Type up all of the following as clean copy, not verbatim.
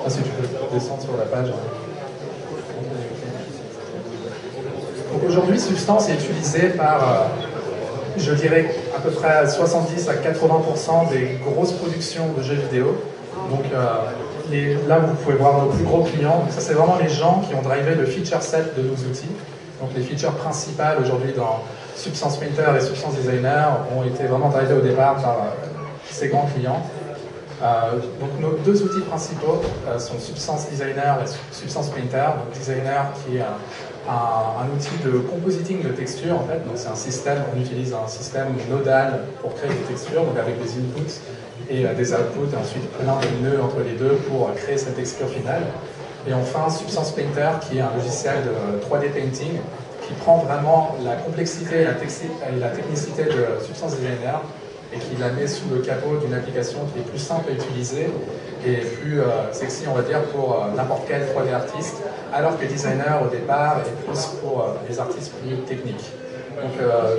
si tu peux descendre sur la page. Donc aujourd'hui, Substance est utilisé par, je dirais, à peu près 70 à 80% des grosses productions de jeux vidéo. Donc là, vous pouvez voir nos plus gros clients. Donc ça, c'est vraiment les gens qui ont drivé le feature set de nos outils. Donc les features principales aujourd'hui dans Substance Painter et Substance Designer ont été vraiment drivées au départ par ces grands clients. Donc nos deux outils principaux sont Substance Designer et Substance Painter. Donc Designer qui est un outil de compositing de textures en fait. Donc c'est un système, on utilise un système nodal pour créer des textures, donc avec des inputs et des outputs, et ensuite plein de nœuds entre les deux pour créer cette texture finale. Et enfin Substance Painter qui est un logiciel de 3D painting qui prend vraiment la complexité et la technicité de Substance Designer et qui la met sous le capot d'une application qui est plus simple à utiliser et plus sexy, on va dire, pour n'importe quel 3D artiste, alors que Designer, au départ, est plus pour les artistes plus techniques. Donc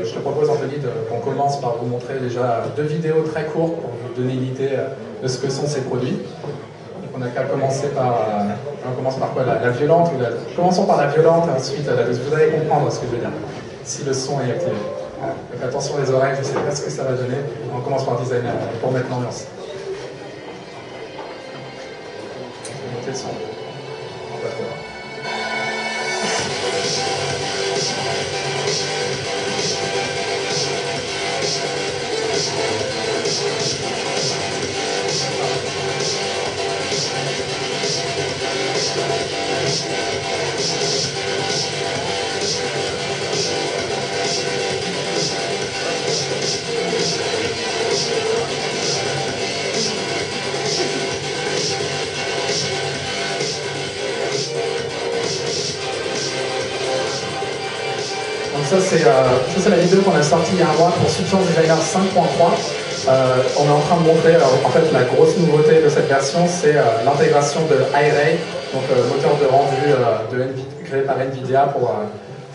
je te propose, Anthony, qu'on commence par vous montrer déjà deux vidéos très courtes pour vous donner une idée de ce que sont ces produits. Donc on n'a qu'à commencer par... on commence par quoi, la violente ou Commençons par la violente et ensuite la douce. Vous allez comprendre ce que je veux dire, si le son est activé. Donc attention les oreilles, je ne sais pas ce que ça va donner. On commence par Designer pour mettre l'ambiance. Je vais monter le son. Pas trop. Donc ça c'est la vidéo qu'on a sortie il y a un mois pour Substance Designer 5.3. On est en train de montrer, en fait la grosse nouveauté de cette version c'est l'intégration de Iray, donc moteur de rendu créé par NVIDIA pour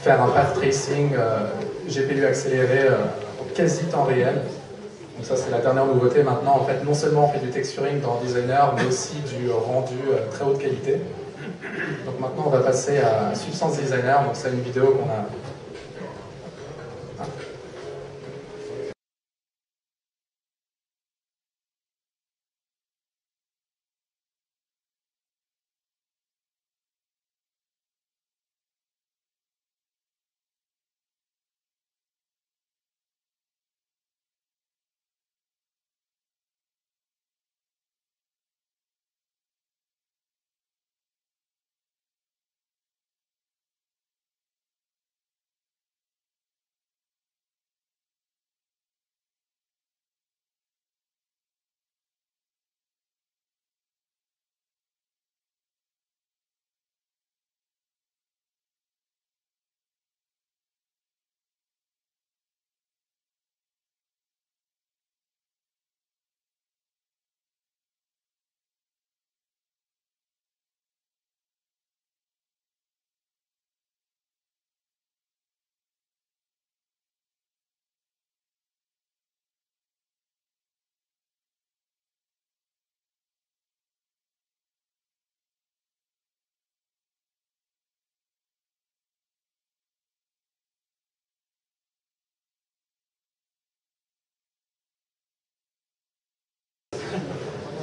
faire un path tracing GPU accéléré au quasi temps réel. Donc ça c'est la dernière nouveauté maintenant. En fait non seulement on fait du texturing dans Designer mais aussi du rendu très haute qualité. Donc maintenant on va passer à Substance Designer, donc c'est une vidéo qu'on a...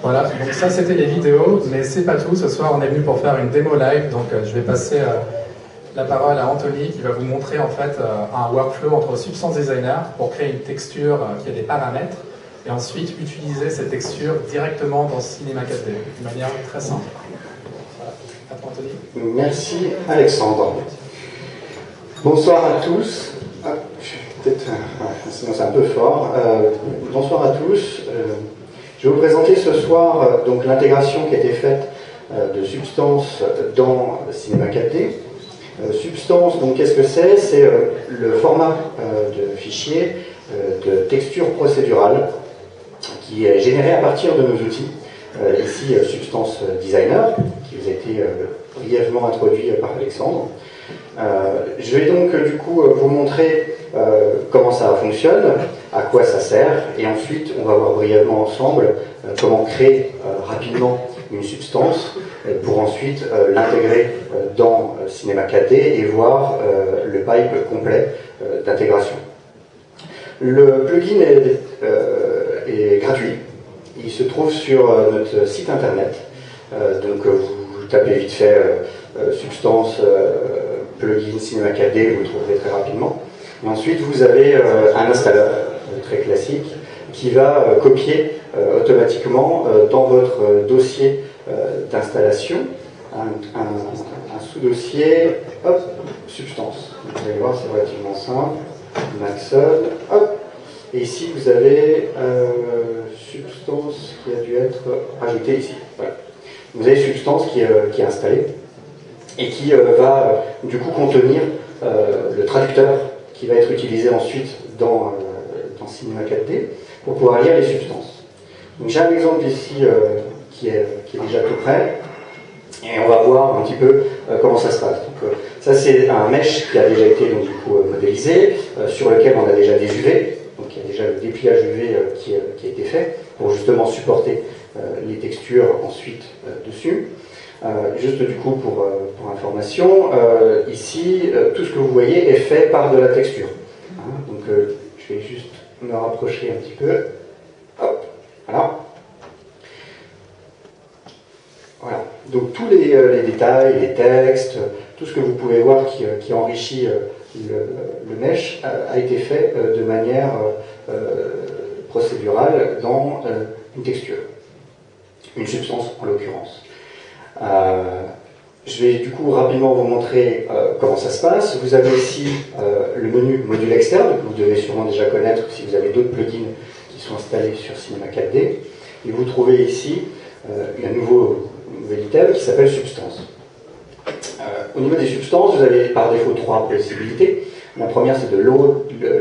Voilà, donc ça c'était les vidéos, mais c'est pas tout. Ce soir on est venu pour faire une démo live, donc je vais passer la parole à Anthony qui va vous montrer en fait un workflow entre Substance Designer pour créer une texture qui a des paramètres et ensuite utiliser cette texture directement dans Cinema 4D de manière très simple. Voilà, à toi Anthony. Merci Alexandre. Bonsoir à tous. Peut-être, sinon c'est un peu fort. Bonsoir à tous. Je vais vous présenter ce soir donc l'intégration qui a été faite de Substance dans Cinema 4D. Substance, donc qu'est-ce que c'est? C'est le format de fichier de texture procédurale qui est généré à partir de nos outils. Ici, Substance Designer, qui vous a été brièvement introduit par Alexandre. Je vais donc du coup vous montrer comment ça fonctionne, à quoi ça sert, et ensuite on va voir brièvement ensemble comment créer rapidement une substance pour ensuite l'intégrer dans Cinema 4D et voir le pipe complet d'intégration. Le plugin est gratuit. Il se trouve sur notre site internet. Donc vous tapez vite fait Substance plugin Cinema 4D, vous le trouverez très rapidement. Et ensuite vous avez un installeur très classique qui va copier automatiquement dans votre dossier d'installation un sous-dossier Substance. Vous allez voir, c'est relativement simple. Maxon, hop. Et ici vous avez Substance qui a dû être ajoutée ici. Voilà. Vous avez Substance qui est installée et qui va du coup contenir le traducteur qui va être utilisé ensuite dans Cinema 4D pour pouvoir lire les substances. Donc j'ai un exemple ici qui est déjà tout prêt et on va voir un petit peu comment ça se passe. Donc, ça c'est un mesh qui a déjà été donc, du coup, modélisé, sur lequel on a déjà des UV, donc il y a déjà le dépliage UV qui a été fait pour justement supporter les textures ensuite dessus. Juste du coup pour information, ici tout ce que vous voyez est fait par de la texture. Hein, donc je vais juste me rapprocher un petit peu. Hop, voilà. Voilà. Donc tous les détails, les textes, tout ce que vous pouvez voir qui enrichit le mesh a été fait de manière procédurale dans une texture, une substance en l'occurrence. Je vais du coup rapidement vous montrer comment ça se passe. Vous avez ici le menu module externe, que vous devez sûrement déjà connaître si vous avez d'autres plugins qui sont installés sur Cinema 4D. Et vous trouvez ici un nouvel item qui s'appelle Substance. Au niveau des substances, vous avez par défaut trois possibilités. La première, c'est de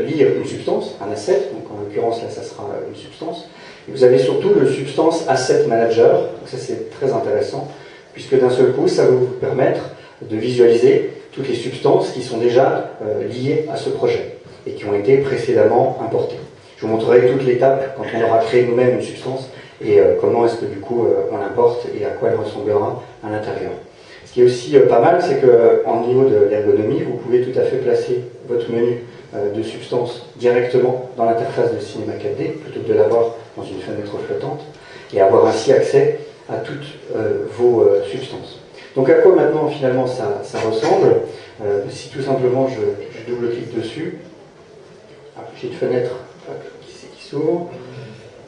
lire une substance, un asset, donc en l'occurrence là ça sera une substance. Et vous avez surtout le Substance Asset Manager, donc ça c'est très intéressant, puisque d'un seul coup, ça va vous permettre de visualiser toutes les substances qui sont déjà liées à ce projet et qui ont été précédemment importées. Je vous montrerai toute l'étape quand on aura créé nous-mêmes une substance et comment est-ce que du coup on l'importe et à quoi elle ressemblera à l'intérieur. Ce qui est aussi pas mal, c'est qu'en niveau de l'ergonomie, vous pouvez tout à fait placer votre menu de substance directement dans l'interface de Cinema 4D plutôt que de l'avoir dans une fenêtre flottante et avoir ainsi accès à toutes vos substances. Donc à quoi maintenant finalement ça ressemble si tout simplement je double-clique dessus, j'ai une fenêtre qui s'ouvre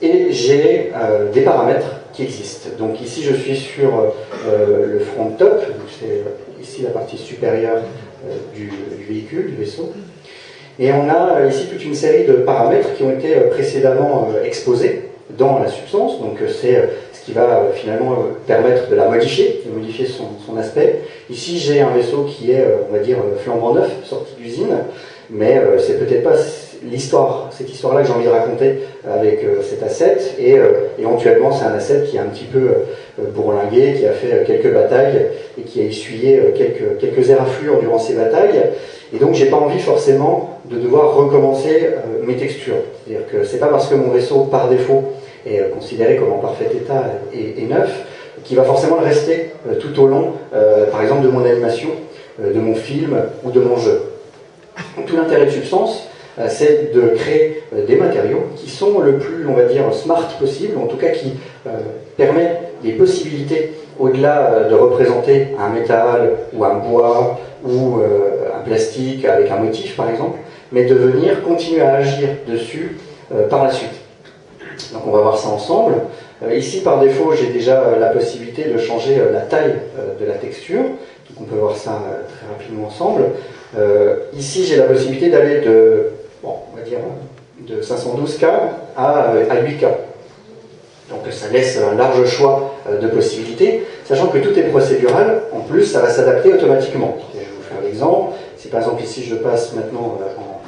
et j'ai des paramètres qui existent. Donc ici je suis sur le front top, c'est ici la partie supérieure du véhicule, du vaisseau. Et on a ici toute une série de paramètres qui ont été précédemment exposés dans la substance. Donc c'est ce qui va finalement permettre de la modifier, de modifier son aspect. Ici j'ai un vaisseau qui est, on va dire, flambant neuf, sorti d'usine, mais c'est peut-être pas cette histoire-là que j'ai envie de raconter avec cet asset, et éventuellement c'est un asset qui est un petit peu bourlingué, qui a fait quelques batailles et qui a essuyé quelques éraflures durant ces batailles, et donc j'ai pas envie forcément de devoir recommencer mes textures. C'est-à-dire que c'est pas parce que mon vaisseau par défaut est considéré comme en parfait état et neuf qui va forcément le rester tout au long, par exemple de mon animation, de mon film ou de mon jeu. Donc, tout l'intérêt de Substance, c'est de créer des matériaux qui sont le plus, on va dire, smart possible, en tout cas qui permet des possibilités au-delà de représenter un métal ou un bois ou un plastique avec un motif par exemple, mais de venir continuer à agir dessus par la suite. Donc on va voir ça ensemble. Ici par défaut j'ai déjà la possibilité de changer la taille de la texture, donc on peut voir ça très rapidement ensemble. Ici j'ai la possibilité d'aller de, bon, on va dire, de 512K à 8K. Donc ça laisse un large choix de possibilités, sachant que tout est procédural, en plus ça va s'adapter automatiquement. Et je vais vous faire l'exemple. Si par exemple ici je passe maintenant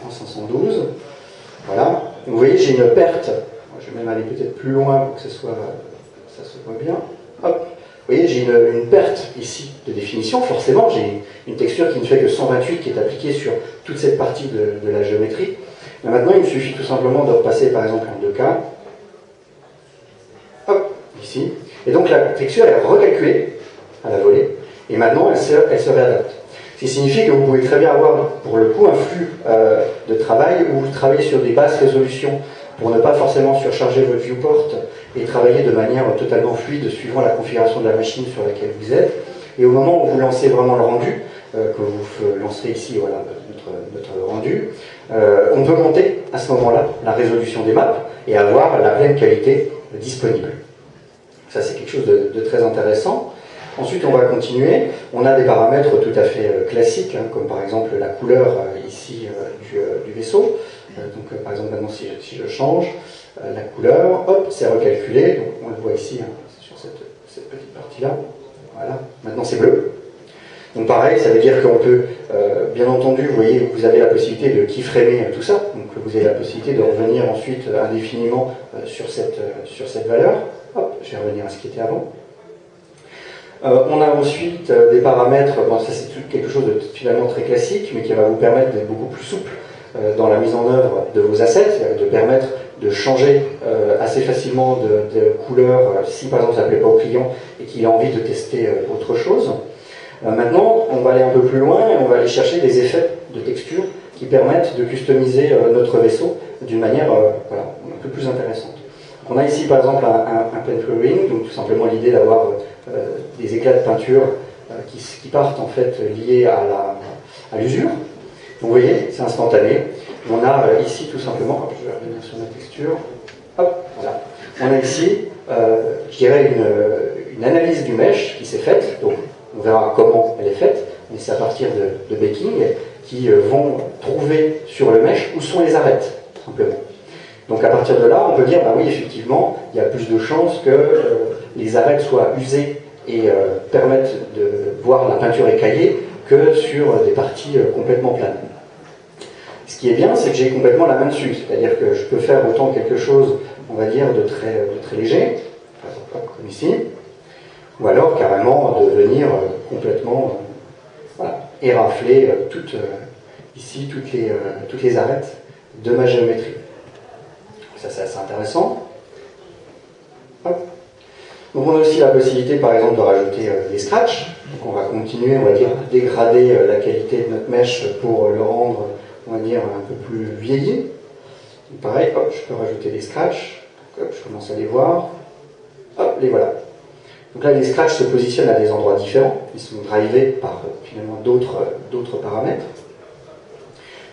en 512, voilà, vous voyez j'ai une perte. Je vais même aller peut-être plus loin pour que ça se voit bien. Hop. Vous voyez, j'ai une perte ici de définition. Forcément, j'ai une texture qui ne fait que 128 qui est appliquée sur toute cette partie de la géométrie. Mais maintenant, il me suffit tout simplement de repasser par exemple en 2K. Hop, ici. Et donc la texture est recalculée à la volée, et maintenant elle se réadapte. Ce qui signifie que vous pouvez très bien avoir, pour le coup, un flux de travail où vous travaillez sur des basses résolutions pour ne pas forcément surcharger votre viewport et travailler de manière totalement fluide suivant la configuration de la machine sur laquelle vous êtes. Et au moment où vous lancez vraiment le rendu, que vous lancerez ici, voilà, notre rendu, on peut monter à ce moment-là la résolution des maps et avoir la pleine qualité disponible. Ça, c'est quelque chose de très intéressant. Ensuite, on va continuer. On a des paramètres tout à fait classiques, hein, comme par exemple la couleur ici du vaisseau. Donc, par exemple, maintenant, si je change la couleur, hop, c'est recalculé. Donc, on le voit ici, hein, sur cette petite partie-là. Voilà. Maintenant, c'est bleu. Donc, pareil, ça veut dire qu'on peut, bien entendu, vous voyez, vous avez la possibilité de keyframer tout ça. Donc, vous avez la possibilité de revenir ensuite indéfiniment sur cette valeur. Hop, je vais revenir à ce qui était avant. On a ensuite des paramètres, bon, ça c'est quelque chose de finalement très classique, mais qui va vous permettre d'être beaucoup plus souple dans la mise en œuvre de vos assets, de permettre de changer assez facilement de couleur si par exemple ça ne plaît pas au client et qu'il a envie de tester autre chose. Maintenant, on va aller un peu plus loin et on va aller chercher des effets de texture qui permettent de customiser notre vaisseau d'une manière voilà, un peu plus intéressante. On a ici par exemple un pen coloring, donc tout simplement l'idée d'avoir des éclats de peinture qui partent en fait liés à l'usure. Donc vous voyez, c'est instantané. On a ici tout simplement, hop, je vais revenir sur la texture, hop, voilà. On a ici, je dirais, une analyse du mesh qui s'est faite, donc on verra comment elle est faite, mais c'est à partir de baking qui vont trouver sur le mesh où sont les arêtes, simplement. Donc à partir de là, on peut dire, bah oui, effectivement, il y a plus de chances que les arêtes soient usées et permettent de voir la peinture écaillée que sur des parties complètement planes. Ce qui est bien, c'est que j'ai complètement la main dessus, c'est-à-dire que je peux faire autant quelque chose, on va dire, de très léger, comme ici, ou alors carrément de venir complètement voilà, érafler ici toutes les arêtes de ma géométrie. Ça, c'est assez intéressant. Hop. Donc on a aussi la possibilité, par exemple, de rajouter des scratchs. Donc on va continuer, on va dire, à dégrader la qualité de notre mesh pour le rendre, on va dire, un peu plus vieilli. Donc pareil, hop, je peux rajouter des scratchs. Hop, je commence à les voir. Hop, les voilà. Donc là, les scratchs se positionnent à des endroits différents. Ils sont drivés par finalement d'autres paramètres.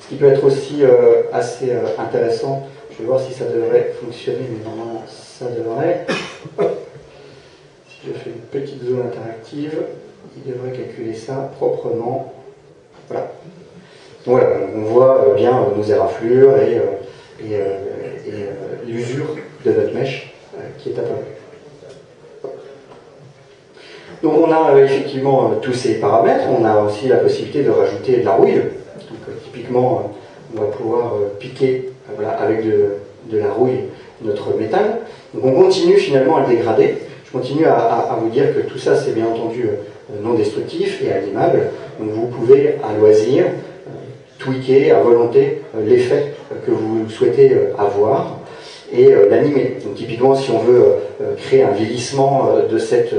Ce qui peut être aussi assez intéressant. Je vais voir si ça devrait fonctionner, mais normalement ça devrait. Si je fais une petite zone interactive, il devrait calculer ça proprement. Voilà. Donc voilà, on voit bien nos éraflures et l'usure de notre mèche qui est apparue. Donc on a effectivement tous ces paramètres. On a aussi la possibilité de rajouter de la rouille. Donc typiquement, on va pouvoir piquer voilà, avec de la rouille notre métal. Donc on continue finalement à le dégrader. Je continue à vous dire que tout ça c'est bien entendu non destructif et animable. Donc vous pouvez à loisir tweaker à volonté l'effet que vous souhaitez avoir et l'animer. Donc typiquement si on veut créer un vieillissement de cet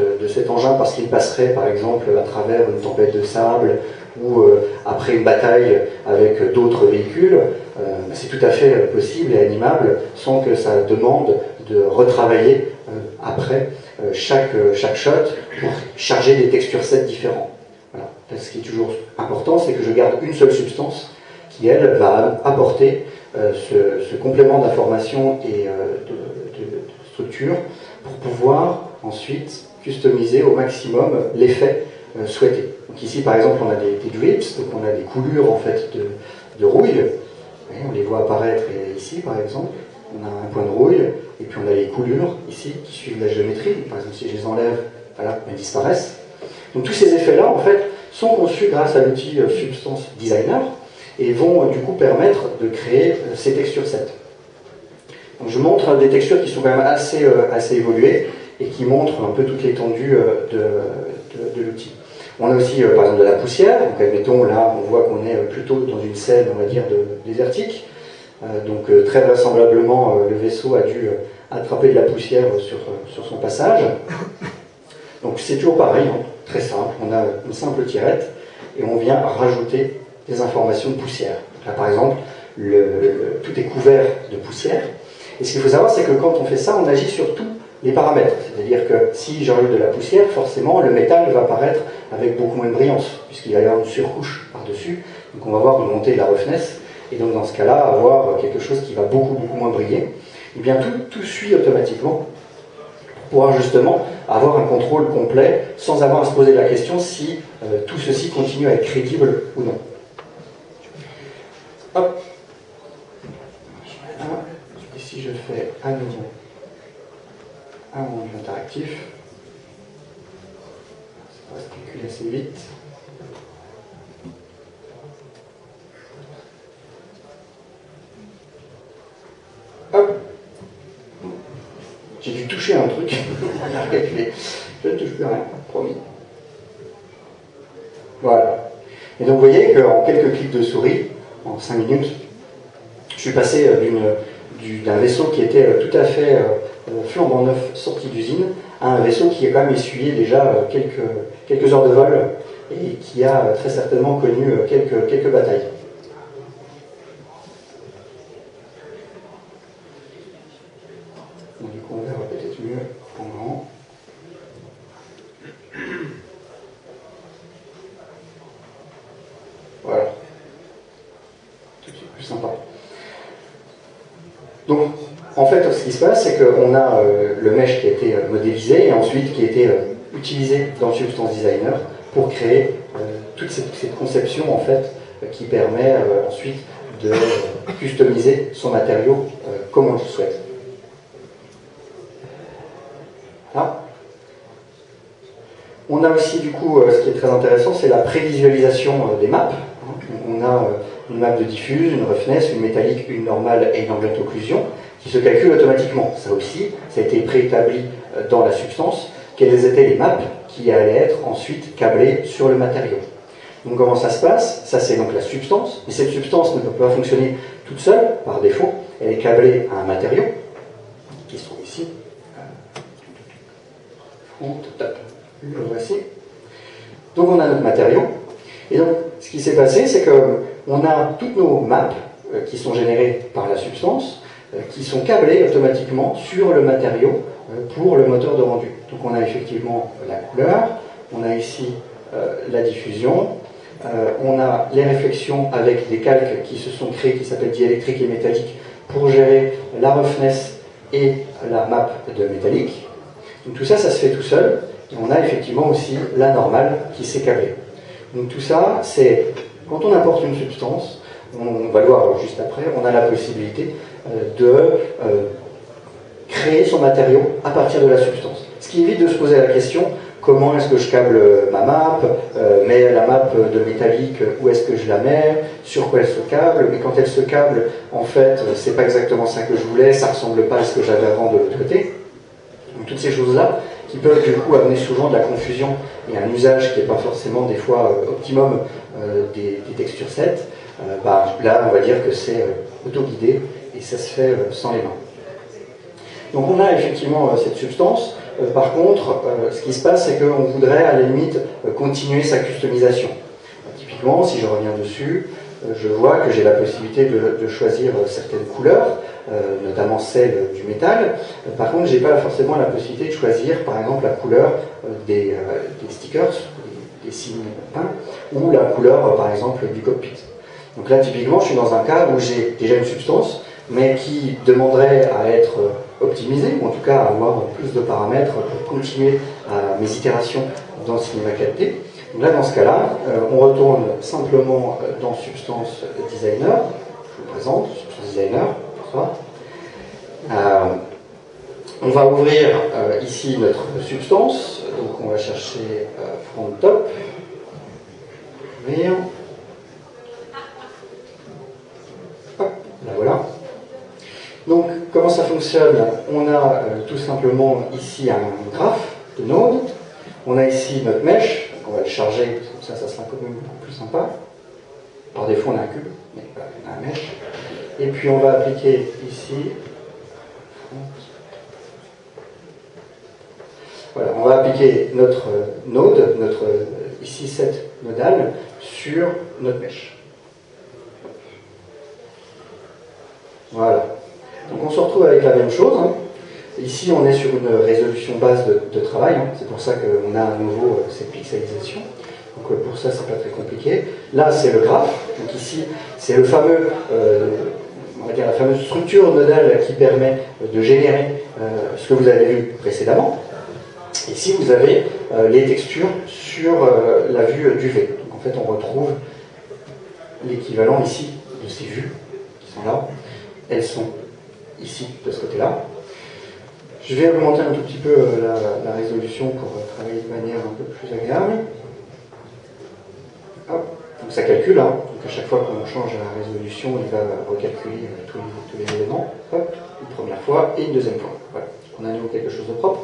engin parce qu'il passerait par exemple à travers une tempête de sable ou après une bataille avec d'autres véhicules, c'est tout à fait possible et animable sans que ça demande de retravailler après chaque shot pour charger des texture sets différents. Voilà. Là, ce qui est toujours important, c'est que je garde une seule substance qui, elle, va apporter ce complément d'information et de structure pour pouvoir ensuite customiser au maximum l'effet souhaité. Donc ici, par exemple, on a des drips, donc on a des coulures en fait de rouille. On les voit apparaître ici, par exemple. On a un point de rouille, et puis on a les coulures ici qui suivent la géométrie. Par exemple, si je les enlève, voilà, elles disparaissent. Donc tous ces effets-là, en fait, sont conçus grâce à l'outil Substance Designer et vont du coup permettre de créer ces textures sets. Donc je montre des textures qui sont quand même assez évoluées et qui montrent un peu toute l'étendue de l'outil. On a aussi par exemple de la poussière, donc admettons là on voit qu'on est plutôt dans une scène on va dire désertique, donc très vraisemblablement le vaisseau a dû attraper de la poussière sur son passage. Donc c'est toujours pareil, hein, très simple, on a une simple tirette et on vient rajouter des informations de poussière. Là par exemple, tout est couvert de poussière. Et ce qu'il faut savoir, c'est que quand on fait ça, on agit sur tous les paramètres. C'est-à-dire que si j'enlève de la poussière, forcément le métal va apparaître avec beaucoup moins de brillance, puisqu'il va y avoir une surcouche par-dessus. Donc on va avoir une montée de la roughness, et donc dans ce cas-là, avoir quelque chose qui va beaucoup moins briller. Et bien tout suit automatiquement pour pouvoir justement avoir un contrôle complet sans avoir à se poser la question si tout ceci continue à être crédible ou non. Hop. Ici je fais à nouveau un rendu interactif. Ça va se calculer assez vite. Hop. J'ai dû toucher un truc. Je ne touche plus rien, promis. Voilà. Et donc vous voyez qu'en quelques clics de souris, en 5 minutes, je suis passé d'un vaisseau qui était tout à fait flambant neuf, sorti d'usine, à un vaisseau qui a quand même essuyé déjà quelques heures de vol et qui a très certainement connu quelques batailles. Donc, du coup, on verra peut-être mieux en grand. Voilà. Tout de suite plus sympa. Donc, en fait, ce qui se passe, c'est qu'on a le mesh qui a été modélisé et ensuite qui a été utilisé dans Substance Designer pour créer toute cette conception en fait qui permet ensuite de customiser son matériau comme on le souhaite. Là. On a aussi du coup, ce qui est très intéressant, c'est la prévisualisation des maps. On a une map de diffuse, une roughness, une métallique, une normale et une angle occlusion qui se calculent automatiquement. Ça aussi, ça a été préétabli dans la substance. Quelles étaient les maps qui allaient être ensuite câblées sur le matériau. Donc comment ça se passe? Ça c'est donc la substance, mais cette substance ne peut pas fonctionner toute seule, par défaut. Elle est câblée à un matériau, qui se trouve ici. Le voici. Donc on a notre matériau. Et donc ce qui s'est passé, c'est qu'on a toutes nos maps qui sont générées par la substance, qui sont câblées automatiquement sur le matériau pour le moteur de rendu. Donc on a effectivement la couleur, on a ici la diffusion, on a les réflexions avec des calques qui se sont créés, qui s'appellent diélectrique et métallique, pour gérer la roughness et la map de métallique. Donc tout ça, ça se fait tout seul. Et on a effectivement aussi la normale qui s'est câblée. Donc tout ça, c'est quand on importe une substance, on va le voir juste après, on a la possibilité de créer son matériau à partir de la substance. Ce qui évite de se poser la question, comment est-ce que je câble ma map, mais la map de métallique, où est-ce que je la mets, sur quoi elle se câble, mais quand elle se câble, en fait, c'est pas exactement ça que je voulais, ça ressemble pas à ce que j'avais avant de l'autre côté. Donc toutes ces choses-là, qui peuvent du coup amener souvent de la confusion et un usage qui n'est pas forcément des fois optimum des textures sets, là on va dire que c'est auto-guidé et ça se fait sans les mains. Donc on a effectivement cette substance. Par contre, ce qui se passe, c'est qu'on voudrait à la limite continuer sa customisation. Typiquement, si je reviens dessus, je vois que j'ai la possibilité de choisir certaines couleurs, notamment celle du métal. Par contre, je n'ai pas forcément la possibilité de choisir, par exemple, la couleur des stickers, des signes peints, ou la couleur, par exemple, du cockpit. Donc là, typiquement, je suis dans un cas où j'ai déjà une substance, mais qui demanderait à être optimisée, ou en tout cas à avoir plus de paramètres pour continuer mes itérations dans Cinema 4D. Donc là, dans ce cas-là, on retourne simplement dans Substance Designer. Je vous présente Substance Designer. On va ouvrir ici notre substance. Donc on va chercher Front Top. Ouvrir. Hop, là voilà. Donc comment ça fonctionne? On a tout simplement ici un graphe de node. On a ici notre mesh. On va le charger, comme ça sera quand même beaucoup plus sympa. Par défaut, on a un cube, mais on a un mesh. Et puis on va appliquer ici. Voilà, on va appliquer notre node, notre ici set nodal, sur notre mèche. Voilà. Donc on se retrouve avec la même chose. Hein. Ici, on est sur une résolution base de travail. Hein. C'est pour ça qu'on a à nouveau cette pixelisation. Donc pour ça, c'est pas très compliqué. Là, c'est le graphe. Donc ici, c'est le fameux, on va dire la fameuse structure nodale qui permet de générer ce que vous avez vu précédemment. Ici, vous avez les textures sur la vue du V. Donc en fait, on retrouve l'équivalent ici de ces vues qui sont là. Elles sont ici, de ce côté-là. Je vais augmenter un tout petit peu la résolution pour travailler de manière un peu plus agréable. Hop. Donc ça calcule, hein. Donc à chaque fois qu'on change la résolution, il va recalculer tous les éléments. Hop. Une première fois et une deuxième fois. Voilà. On a à nouveau quelque chose de propre.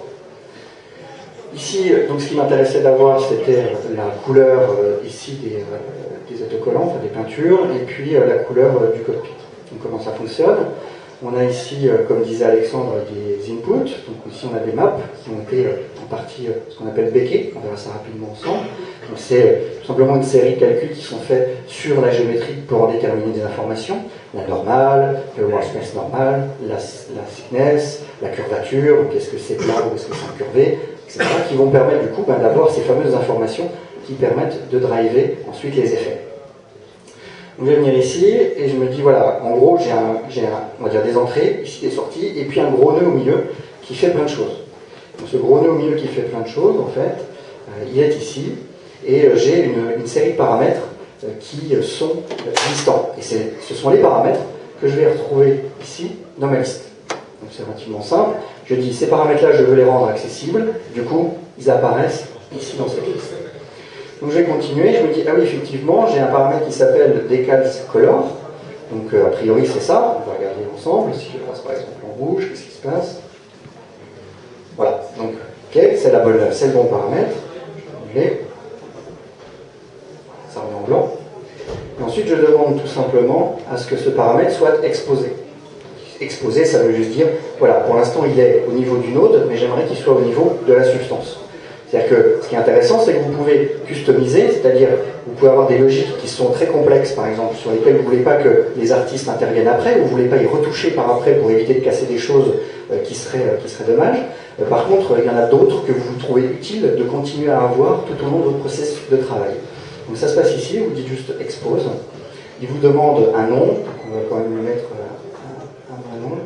Ici, donc ce qui m'intéressait d'avoir, c'était la couleur ici des autocollants, enfin des peintures, et puis la couleur du cockpit. Donc comment ça fonctionne? On a ici, comme disait Alexandre, des inputs. Donc ici, on a des maps qui ont été en partie ce qu'on appelle backées. On verra ça rapidement ensemble. Donc c'est tout simplement une série de calculs qui sont faits sur la géométrie pour en déterminer des informations. La normale, le worst normal, la thickness, la curvature, donc est-ce que c'est plat ou est-ce que c'est incurvé, etc. qui vont permettre du coup d'avoir ces fameuses informations qui permettent de driver ensuite les effets. Donc je vais venir ici et je me dis voilà, en gros j'ai on va dire des entrées, ici des sorties, et puis un gros nœud au milieu qui fait plein de choses. Donc ce gros nœud au milieu qui fait plein de choses, en fait, il est ici, et j'ai une série de paramètres qui sont distants. Et ce sont les paramètres que je vais retrouver ici dans ma liste. Donc c'est relativement simple. Je dis ces paramètres-là, je veux les rendre accessibles, du coup, ils apparaissent ici dans cette liste. Donc je vais continuer, je me dis, ah oui, effectivement, j'ai un paramètre qui s'appelle decals_color. Donc a priori c'est ça, on va regarder ensemble. Si je passe par exemple en rouge, qu'est-ce qui se passe? Voilà, donc ok, c'est le bon paramètre. Je vais ça remet en blanc. Et ensuite je demande tout simplement à ce que ce paramètre soit exposé. Exposé, ça veut juste dire, voilà, pour l'instant il est au niveau du node, mais j'aimerais qu'il soit au niveau de la substance. C'est-à-dire que ce qui est intéressant, c'est que vous pouvez customiser, c'est-à-dire vous pouvez avoir des logiques qui sont très complexes, par exemple, sur lesquelles vous ne voulez pas que les artistes interviennent après, ou vous ne voulez pas y retoucher par après pour éviter de casser des choses qui seraient dommages. Par contre, il y en a d'autres que vous trouvez utile de continuer à avoir tout au long de votre processus de travail. Donc ça se passe ici, vous dites juste expose. Il vous demande un nom, donc on va quand même lui mettre un vrai nom.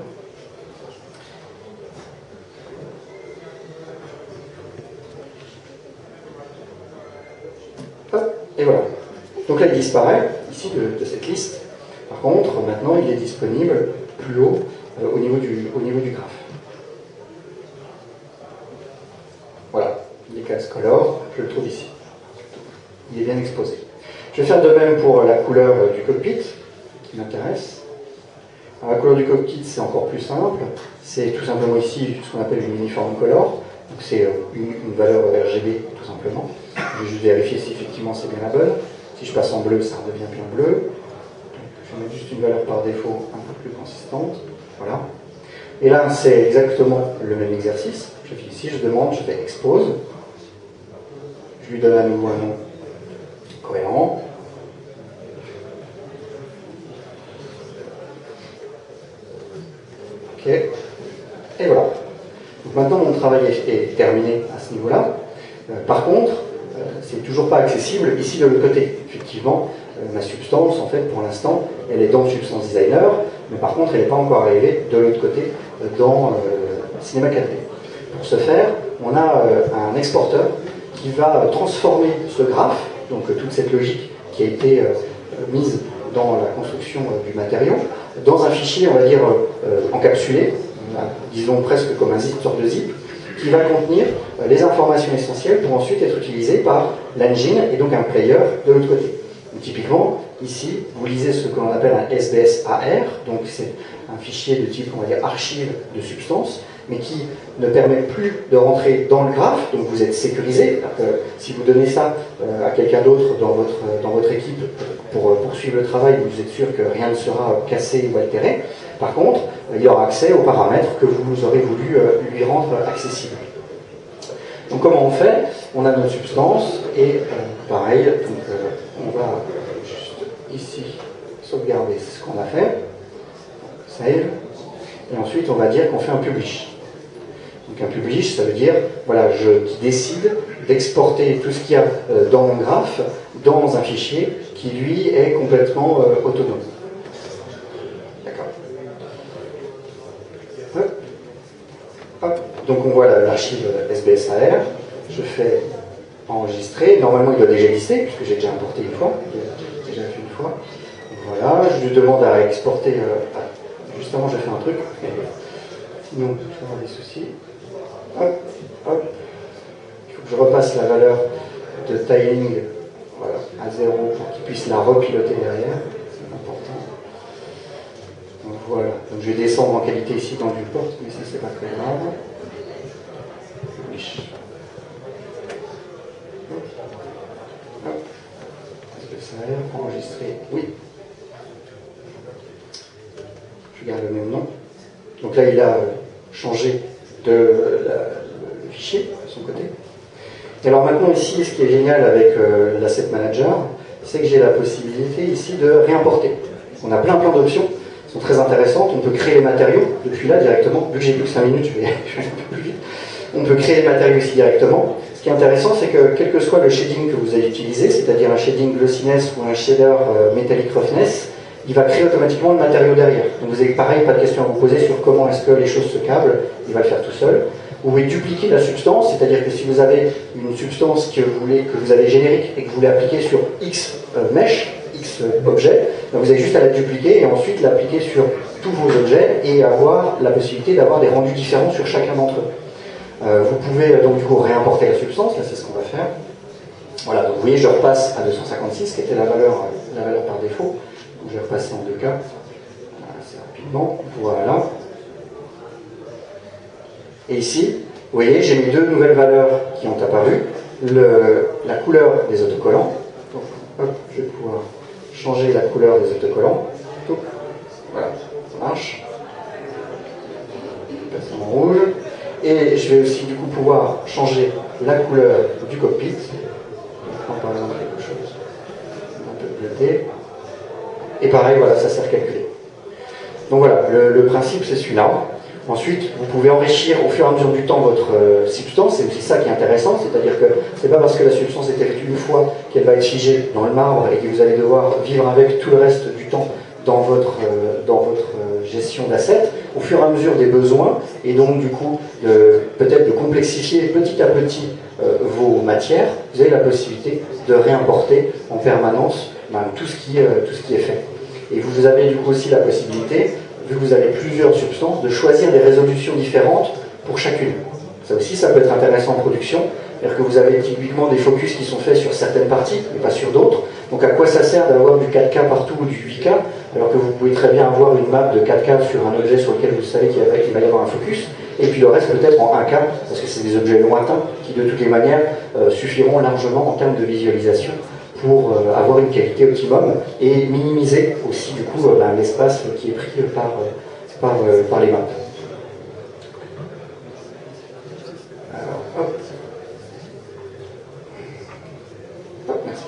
Et voilà. Donc là, il disparaît, ici, de cette liste. Par contre, maintenant, il est disponible plus haut au niveau du graphe. Voilà. Decals_color, je le trouve ici. Il est bien exposé. Je vais faire de même pour la couleur du cockpit, qui m'intéresse. La couleur du cockpit, c'est encore plus simple. C'est tout simplement ici ce qu'on appelle une uniform color. Donc c'est une valeur RGB, tout simplement. Je vais juste vérifier si effectivement c'est bien la bonne. Si je passe en bleu, ça redevient bien bleu. Donc, je vais mettre juste une valeur par défaut un peu plus consistante. Voilà. Et là, c'est exactement le même exercice. Je fais ici, je demande, je fais expose. Je lui donne à nouveau un nom cohérent. Ok. Et voilà. Donc maintenant, mon travail est terminé à ce niveau-là. Par contre, c'est toujours pas accessible ici de l'autre côté. Effectivement, ma substance, en fait, pour l'instant, elle est dans Substance Designer, mais par contre, elle n'est pas encore arrivée de l'autre côté dans Cinema 4D. Pour ce faire, on a un exporteur qui va transformer ce graphe, donc toute cette logique qui a été mise dans la construction du matériau, dans un fichier, on va dire, encapsulé, disons presque comme un sorte de zip, qui va contenir les informations essentielles pour ensuite être utilisées par l'engine et donc un player de l'autre côté. Donc, typiquement, ici, vous lisez ce que l'on appelle un SBS AR, donc c'est un fichier de type, on va dire, archive de substance, mais qui ne permet plus de rentrer dans le graphe, donc vous êtes sécurisé. Si vous donnez ça à quelqu'un d'autre dans votre équipe pour poursuivre le travail, vous êtes sûr que rien ne sera cassé ou altéré. Par contre, il aura accès aux paramètres que vous aurez voulu lui rendre accessibles. Donc comment on fait? On a notre substance et pareil, donc, on va juste ici sauvegarder ce qu'on a fait, save, et ensuite on va dire qu'on fait un publish. Donc un publish, ça veut dire, voilà, je décide d'exporter tout ce qu'il y a dans mon graphe dans un fichier qui lui est complètement autonome. D'accord. Hop. Donc on voit l'archive SBSAR, je fais enregistrer, normalement il doit déjà exister, puisque j'ai déjà importé une fois, j'ai déjà fait une fois. Voilà, je lui demande à exporter, justement j'ai fait un truc, sinon je vais avoir des soucis. Hop, hop. Il faut que je repasse la valeur de tiling, voilà, à 0 pour qu'il puisse la repiloter derrière, c'est important. Donc voilà, donc je vais descendre en qualité ici dans du port, mais ça c'est pas très grave. Est-ce que ça a l'air enregistré? Oui. Je garde le même nom. Donc là, il a changé le fichier de son côté. Et alors maintenant, ici, ce qui est génial avec l'Asset Manager, c'est que j'ai la possibilité ici de réimporter. On a plein d'options qui sont très intéressantes. On peut créer les matériaux depuis là directement. Vu que j'ai plus que 5 minutes, je vais un peu plus vite. On peut créer les matériaux ici directement. Ce qui est intéressant, c'est que quel que soit le shading que vous avez utilisé, c'est-à-dire un shading glossiness ou un shader metallic roughness, il va créer automatiquement le matériau derrière. Donc vous avez pareil, pas de question à vous poser sur comment est-ce que les choses se câblent, il va le faire tout seul. Vous pouvez dupliquer la substance, c'est-à-dire que si vous avez une substance que vous avez générique et que vous voulez appliquer sur X mesh, X objets, vous avez juste à la dupliquer et ensuite l'appliquer sur tous vos objets et avoir la possibilité d'avoir des rendus différents sur chacun d'entre eux. Vous pouvez donc du coup réimporter la substance, là c'est ce qu'on va faire. Voilà, donc vous voyez, je repasse à 256, qui était la valeur par défaut. Donc je vais repasser en 2K, assez rapidement, voilà. Et ici, vous voyez, j'ai mis deux nouvelles valeurs qui ont apparu. La couleur des autocollants. Donc, hop, je vais pouvoir changer la couleur des autocollants. Voilà, ça marche. Je passe en rouge. Et je vais aussi du coup pouvoir changer la couleur du cockpit. Je prends par exemple quelque chose un peu bleuté. Et pareil, voilà, ça sert calculé. Donc voilà, le principe c'est celui-là. Ensuite, vous pouvez enrichir au fur et à mesure du temps votre substance, c'est aussi ça qui est intéressant, c'est-à-dire que c'est pas parce que la substance est faite une fois qu'elle va être figée dans le marbre et que vous allez devoir vivre avec tout le reste du temps dans votre gestion d'assets, au fur et à mesure des besoins, et donc du coup, peut-être de complexifier petit à petit vos matières, vous avez la possibilité de réimporter en permanence tout ce qui est fait. Et vous avez du coup aussi la possibilité, vu que vous avez plusieurs substances, de choisir des résolutions différentes pour chacune. Ça aussi, ça peut être intéressant en production, c'est-à-dire que vous avez typiquement des focus qui sont faits sur certaines parties, mais pas sur d'autres. Donc à quoi ça sert d'avoir du 4K partout ou du 8K, alors que vous pouvez très bien avoir une map de 4K sur un objet sur lequel vous savez qu'il va y avoir un focus, et puis le reste peut-être en 1K, parce que c'est des objets lointains qui de toutes les manières suffiront largement en termes de visualisation pour avoir une qualité optimum et minimiser aussi du coup l'espace qui est pris par les maps. Alors, hop. Hop, merci.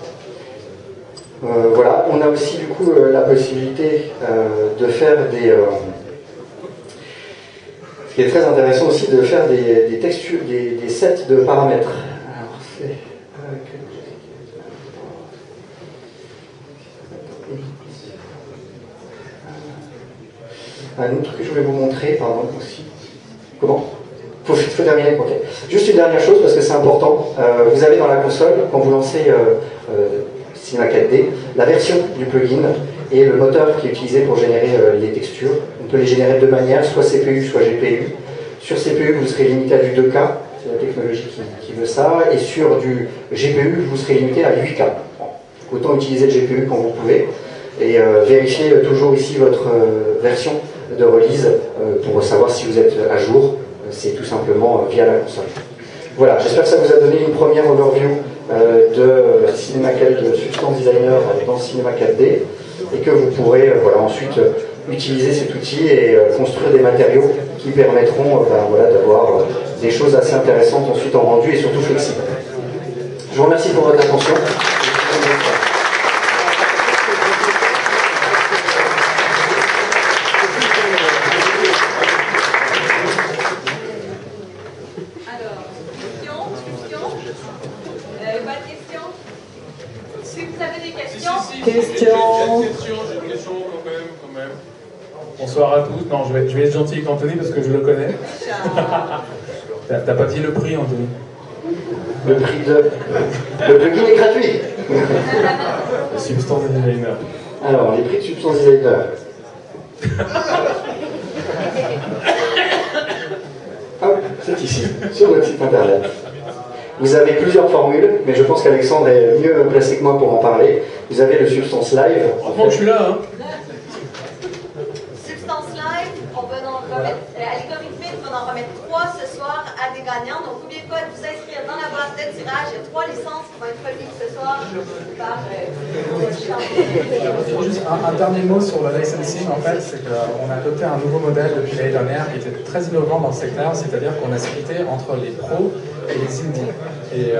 Voilà, on a aussi du coup la possibilité de faire ce qui est très intéressant aussi, de faire des textures, des sets de paramètres. Alors c'est un autre truc que je voulais vous montrer, pardon, aussi. Comment ? Faut terminer, ok. Juste une dernière chose, parce que c'est important. Vous avez dans la console, quand vous lancez Cinema 4D, la version du plugin et le moteur qui est utilisé pour générer les textures. On peut les générer de deux manières, soit CPU, soit GPU. Sur CPU, vous serez limité à du 2K, c'est la technologie qui veut ça, et sur du GPU, vous serez limité à 8K. Bon. Autant utiliser le GPU quand vous pouvez, et vérifiez toujours ici votre version de release pour savoir si vous êtes à jour. C'est tout simplement via la console. Voilà, j'espère que ça vous a donné une première overview de Cinema 4D, de Substance Designer dans Cinema 4D, et que vous pourrez ensuite utiliser cet outil et construire des matériaux qui permettront voilà, d'avoir des choses assez intéressantes ensuite en rendu et surtout flexibles. Je vous remercie pour votre attention. J'ai une question quand même. Bonsoir à tous. Non, je vais être gentil avec Anthony parce que je le connais. T'as pas dit le prix, Anthony? Le plugin est gratuit. Substance Designer. Alors, les prix de Substance Designer. Hop, c'est ici, sur notre site internet. Vous avez plusieurs formules, mais je pense qu'Alexandre est mieux placé que moi pour en parler. Vous avez le Substance Live. Franchement, je suis là, hein. Substance Live, on va en remettre, à l'Economic Fit, on va en remettre 3 ce soir à des gagnants. Donc, n'oubliez pas de vous inscrire dans la boîte de tirage. Il y a 3 licences qui vont être reliées ce soir par Juste un dernier mot sur le licensing, en fait, c'est qu'on a adopté un nouveau modèle depuis l'année dernière qui était très innovant dans le secteur, c'est-à-dire qu'on a splitté entre les pros et les indies. Et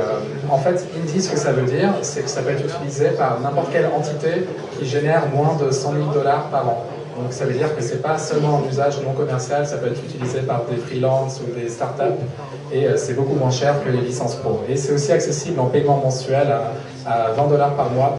en fait, indie, ce que ça veut dire, c'est que ça peut être utilisé par n'importe quelle entité qui génère moins de 100 000 $ par an. Donc ça veut dire que c'est pas seulement un usage non commercial, ça peut être utilisé par des freelances ou des startups, et c'est beaucoup moins cher que les licences pro. Et c'est aussi accessible en paiement mensuel à 20 $ par mois.